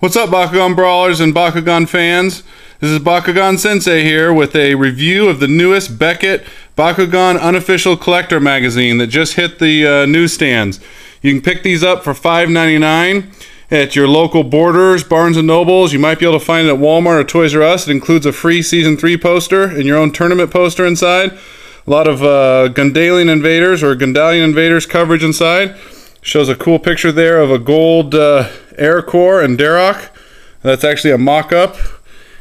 What's up, Bakugan brawlers and Bakugan fans? This is BakuganSensei here with a review of the newest Beckett Bakugan Unofficial Collector magazine that just hit the newsstands. You can pick these up for $5.99 at your local Borders, Barnes & Nobles. You might be able to find it at Walmart or Toys R Us. It includes a free Season 3 poster and your own tournament poster inside. A lot of Gundalian Invaders or Gundalian Invaders coverage inside. Shows a cool picture there of a gold Air Core and Darok. That's actually a mock-up.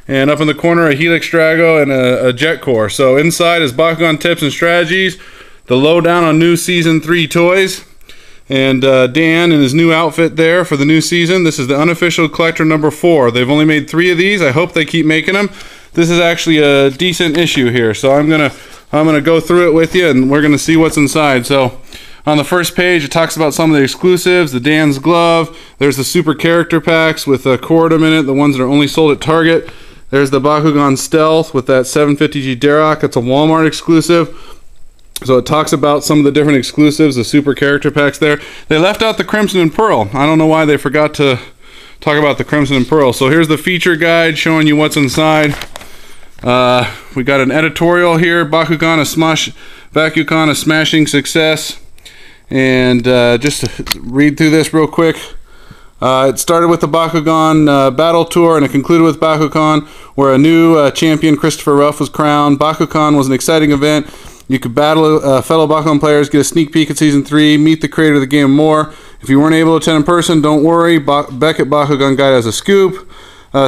And up in the corner, a Helix Drago and a Jet Core. So inside is Bakugan tips and strategies, the lowdown on new Season 3 toys, and Dan in his new outfit there for the new season. This is the Unofficial Collector number 4. They've only made 3 of these. I hope they keep making them. This is actually a decent issue here. So I'm gonna go through it with you, and we're gonna see what's inside. So on the first page, it talks about some of the exclusives, the Dan's Glove. There's the super character packs with a Cordum in it, the ones that are only sold at Target. There's the Bakugan Stealth with that 750G Darok. It's a Walmart exclusive. So it talks about some of the different exclusives, the super character packs there. They left out the Crimson and Pearl. I don't know why they forgot to talk about the Crimson and Pearl. So here's the feature guide showing you what's inside. We got an editorial here, Bakugan a smashing success. And just to read through this real quick. It started with the Bakugan Battle Tour, and it concluded with Bakugan, where a new champion, Christopher Ruff, was crowned. Bakugan was an exciting event. You could battle fellow Bakugan players, get a sneak peek at Season 3, meet the creator of the game more. If you weren't able to attend in person, don't worry. Beckett Bakugan Guide has a scoop.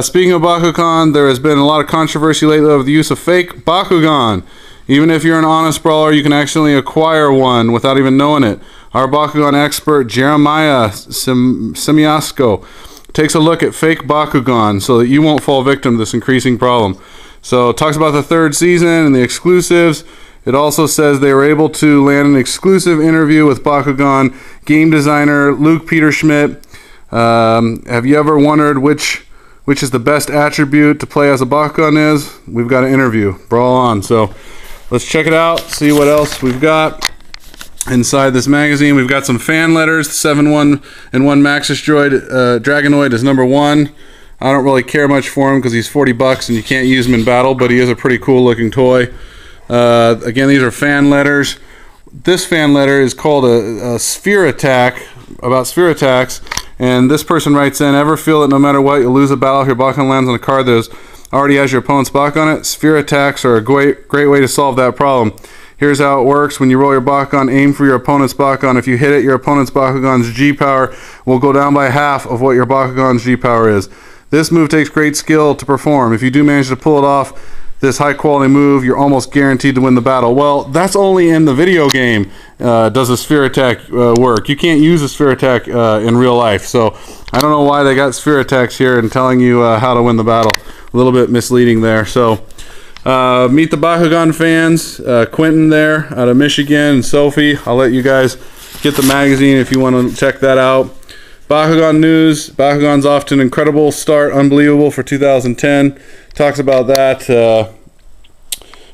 Speaking of Bakugan, there has been a lot of controversy lately over the use of fake Bakugan. Even if you're an honest brawler, you can actually acquire one without even knowing it. Our Bakugan expert, Jeremiah Semiasko, takes a look at fake Bakugan so that you won't fall victim to this increasing problem. So it talks about the 3rd season and the exclusives. It also says they were able to land an exclusive interview with Bakugan game designer Luke Peter Schmidt. Have you ever wondered which is the best attribute to play as a Bakugan is? We've got an interview. Brawl on. So let's check it out, see what else we've got inside this magazine. We've got some fan letters. 7-1 and 1 Maxis Droid Dragonoid is number 1. I don't really care much for him because he's 40 bucks and you can't use him in battle, but he is a pretty cool looking toy. Again, these are fan letters. This fan letter is called a sphere attack, about sphere attacks, and this person writes in, ever feel that no matter what, you'll lose a battle if your Bakugan lands on a card that already has your opponent's Bakugan on it? Sphere attacks are a great way to solve that problem. Here's how it works. When you roll your Bakugan, aim for your opponent's Bakugan. If you hit it, your opponent's Bakugan's G-Power will go down by half of what your Bakugan's G-Power is. This move takes great skill to perform. If you do manage to pull it off, this high-quality move, you're almost guaranteed to win the battle. Well, that's only in the video game does a sphere attack work. You can't use a sphere attack in real life. So I don't know why they got sphere attacks here and telling you how to win the battle. A little bit misleading there. So meet the Bakugan fans, Quentin there out of Michigan, and Sophie. I'll let you guys get the magazine if you want to check that out. Bakugan news. Bakugan's off to an incredible start, unbelievable for 2010. Talks about that.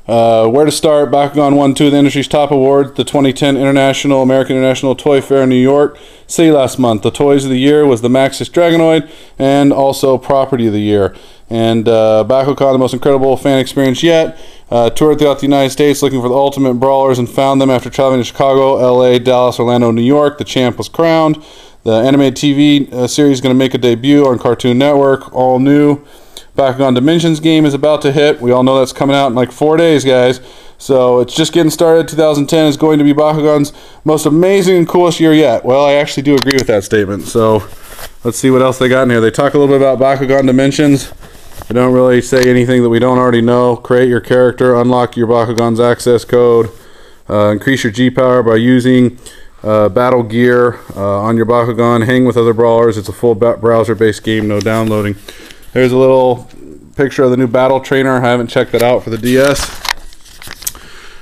Where to start. Bakugan won 2 of the industry's top awards, the 2010 American International Toy Fair in New York City last month. The Toys of the Year was the Maxis Dragonoid and also Property of the Year. And Bakugan, the most incredible fan experience yet. Toured throughout the United States looking for the ultimate brawlers and found them after traveling to Chicago, LA, Dallas, Orlando, New York. The champ was crowned. The animated TV series is going to make a debut on Cartoon Network. All new. Bakugan Dimensions game is about to hit. We all know that's coming out in like 4 days, guys. So it's just getting started. 2010 is going to be Bakugan's most amazing and coolest year yet. Well, I actually do agree with that statement. So let's see what else they got in here. They talk a little bit about Bakugan Dimensions. They don't really say anything that we don't already know. Create your character, unlock your Bakugan's access code, increase your G-Power by using battle gear on your Bakugan, hang with other brawlers. It's a full browser-based game, no downloading. There's a little picture of the new Battle Trainer. I haven't checked that out for the DS.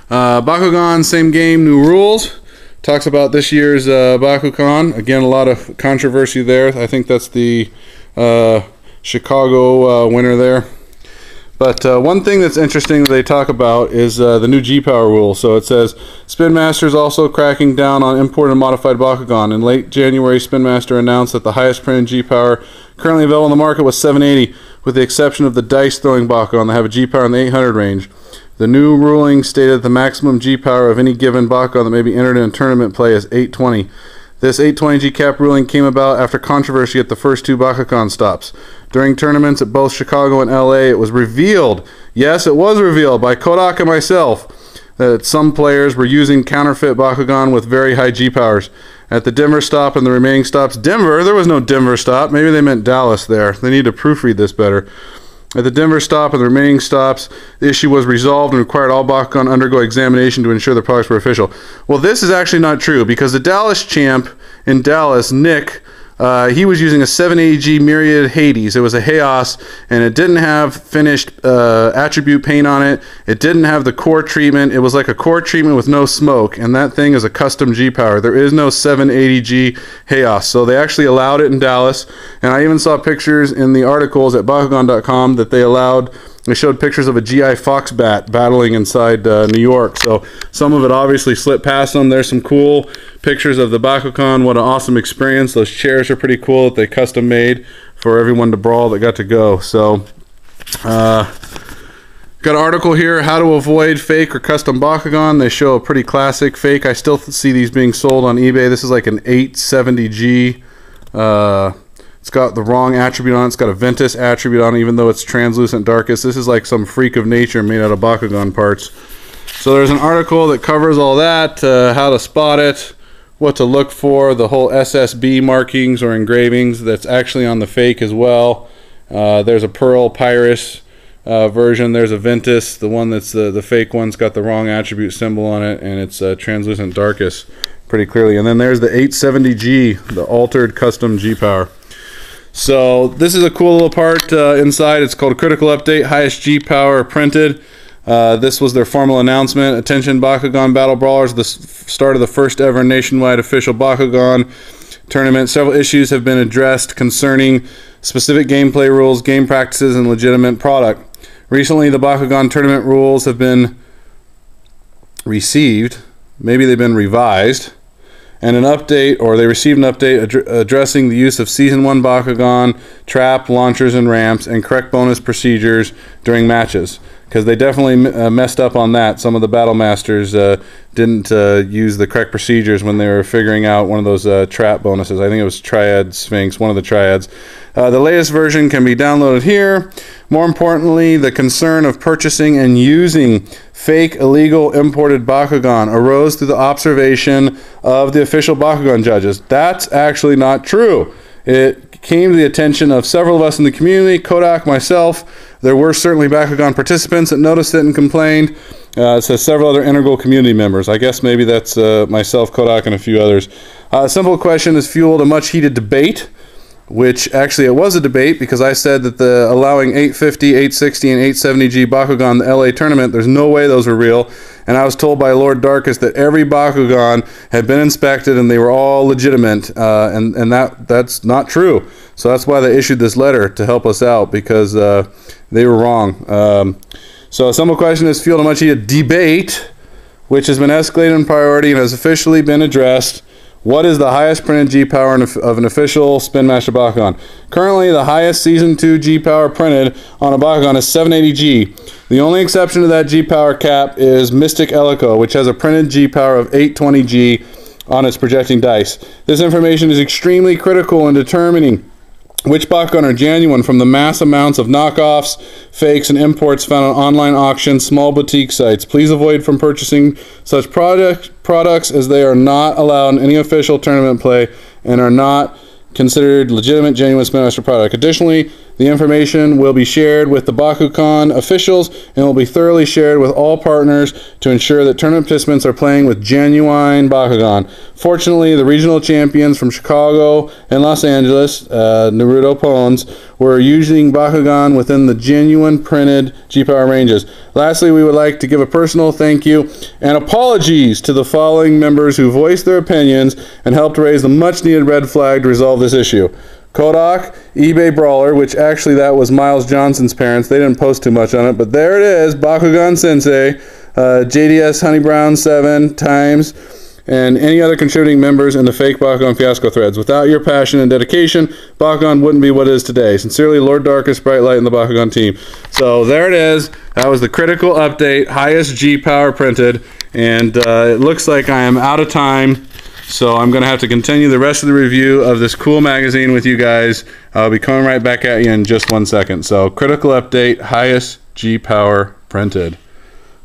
Bakugan, same game, new rules. Talks about this year's Bakugan. Again, a lot of controversy there. I think that's the Chicago winner there. But one thing that's interesting that they talk about is the new G-Power rule. So it says, Spin Master is also cracking down on imported and modified Bakugan. In late January, Spin Master announced that the highest printed G-Power currently available on the market was 780, with the exception of the dice-throwing Bakugan that have a G-Power in the 800 range. The new ruling stated the maximum G-Power of any given Bakugan that may be entered in tournament play is 820. This 820 G-Cap ruling came about after controversy at the first two Bakugan stops. During tournaments at both Chicago and LA, it was revealed, yes, it was revealed by Kodak and myself, that some players were using counterfeit Bakugan with very high G-Powers. At the Denver stop and the remaining stops, Denver, there was no Denver stop. Maybe they meant Dallas there. They need to proofread this better. At the Denver stop and the remaining stops, the issue was resolved and required all Bakugan undergo examination to ensure the products were official. Well, this is actually not true, because the Dallas champ in Dallas, Nick, he was using a 780G Myriad Hades. It was a Chaos, and it didn't have finished attribute paint on it. It didn't have the core treatment. It was like a core treatment with no smoke, and that thing is a custom G-Power. There is no 780G Chaos, so they actually allowed it in Dallas, and I even saw pictures in the articles at Bakugan.com that they showed pictures of a GI Fox bat battling inside New York. So some of it obviously slipped past them. There's some cool pictures of the Bakugan. What an awesome experience. Those chairs are pretty cool that they custom made for everyone to brawl that got to go. So got an article here, how to avoid fake or custom Bakugan. They show a pretty classic fake. I still see these being sold on eBay. This is like an 870G. It's got the wrong attribute on it. It's got a Ventus attribute on it, even though it's translucent darkest. This is like some freak of nature made out of Bakugan parts. So there's an article that covers all that, how to spot it, what to look for, the whole SSB markings or engravings that's actually on the fake as well. There's a Pearl Pyrus version. There's a Ventus. The one that's the fake one's got the wrong attribute symbol on it, and it's translucent darkest pretty clearly. And then there's the 870G, the altered custom G-Power. So this is a cool little part inside. It's called Critical Update, highest G-Power printed. This was their formal announcement. Attention Bakugan Battle Brawlers, the start of the first ever nationwide official Bakugan tournament. Several issues have been addressed concerning specific gameplay rules, game practices, and legitimate product. Recently, the Bakugan tournament rules have been received. Maybe they've been revised. And an update, or they received an update addressing the use of Season 1 Bakugan, trap, launchers, and ramps, and correct bonus procedures during matches. Because they definitely messed up on that. Some of the Battle Masters didn't use the correct procedures when they were figuring out one of those trap bonuses. I think it was Triad Sphinx, one of the Triads. The latest version can be downloaded here. More importantly, the concern of purchasing and using fake, illegal, imported Bakugan arose through the observation of the official Bakugan judges. That's actually not true. It came to the attention of several of us in the community, Kodak, myself. There were certainly Bakugan participants that noticed it and complained. It says several other integral community members. I guess maybe that's myself, Kodak, and a few others. A simple question has fueled a much heated debate, which actually it was a debate because I said that the allowing 850, 860, and 870G Bakugan in the LA tournament, there's no way those were real. And I was told by Lord Darkest that every Bakugan had been inspected and they were all legitimate, and that's not true. So that's why they issued this letter to help us out, because they were wrong. So a simple question has fueled a much heated debate, which has been escalated in priority and has officially been addressed. What is the highest printed G-Power of an official Spin Master Bakugan? Currently, the highest Season 2 G-Power printed on a Bakugan is 780G. The only exception to that G-Power cap is Mystic Elico, which has a printed G-Power of 820G on its projecting dice. This information is extremely critical in determining which Bakugan are genuine from the mass amounts of knockoffs, fakes, and imports found on online auctions, small boutique sites. Please avoid from purchasing such products as they are not allowed in any official tournament play and are not considered legitimate, genuine Spin Master product. Additionally, the information will be shared with the Bakugan officials and will be thoroughly shared with all partners to ensure that tournament participants are playing with genuine Bakugan. Fortunately, the regional champions from Chicago and Los Angeles, Naruto Pons, were using Bakugan within the genuine printed G-Power ranges. Lastly, we would like to give a personal thank you and apologies to the following members who voiced their opinions and helped raise the much-needed red flag to resolve this issue. Kodak, eBay Brawler, which actually that was Miles Johnson's parents. They didn't post too much on it, but there it is, BakuganSensei, JDS Honey Brown 7 times, and any other contributing members in the fake Bakugan Fiasco threads. Without your passion and dedication, Bakugan wouldn't be what it is today. Sincerely, Lord Darkest, Bright Light, and the Bakugan team. So there it is. That was the critical update, highest G power printed, and it looks like I am out of time. So I'm going to have to continue the rest of the review of this cool magazine with you guys. I'll be coming right back at you in just 1 second. So critical update, highest G power printed.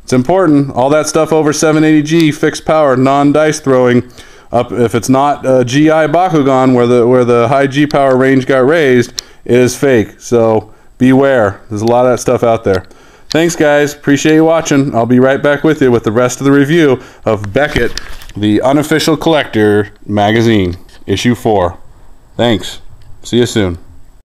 It's important. All that stuff over 780G, fixed power, non-dice throwing, up if it's not GI Bakugan where the high G power range got raised, it is fake. So beware. There's a lot of that stuff out there. Thanks guys. Appreciate you watching. I'll be right back with you with the rest of the review of Beckett, the Unofficial Collector magazine, issue 4. Thanks. See you soon.